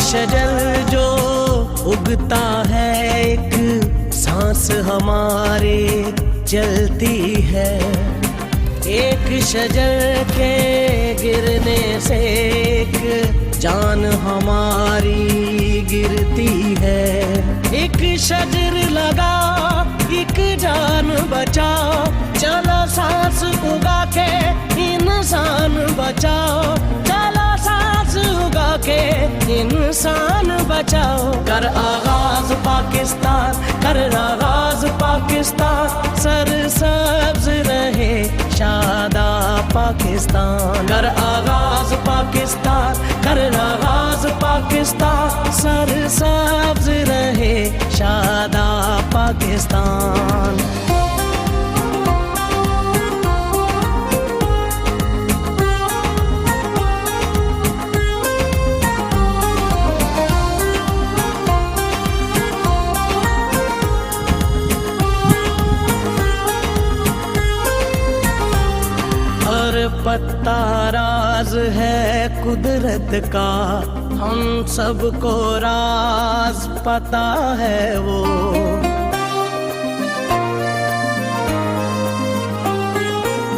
शजर जो उगता है, एक सांस हमारे चलती है। एक शजर के गिरने से एक जान हमारी गिरती है। एक शजर लगा एक जान बचाओ, चलो सांस उगा के इंसान बचाओ, चलो सांस उगा के इंसान बचाओ। कर आगाज पाकिस्तान, कर आगाज पाकिस्तान, सरसब्ज रहे शादा पाकिस्तान। कर आगाज पाकिस्तान, कर आगाज पाकिस्तान, सरसब्ज रहे शादा पाकिस्तान। पत्ता राज है कुदरत का, हम सबको राज पता है वो।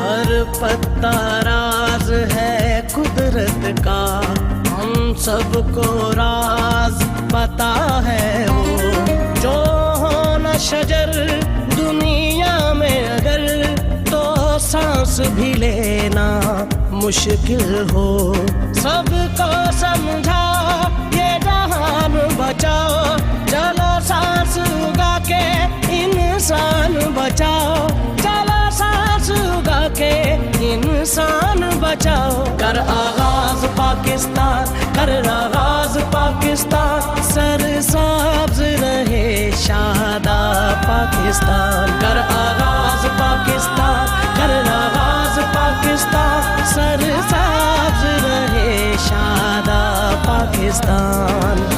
हर पत्ता राज है कुदरत का, हम सबको राज पता है वो। जो हो न शजर दुनिया में अगर, तो सांस भी लेना मुश्किल हो। सबको समझा ये जहान बचाओ, चलो सांस उगा के इंसान बचाओ, चलो सांस उगा के इंसान बचाओ। कर आगाज पाकिस्तान, कर आगाज पाकिस्तान, सरसब्ज रहे शादा पाकिस्तान। कर आगाज पाकिस्तान, कर आगाज पाकिस्तान, सरसब्ज रहे शादा पाकिस्तान।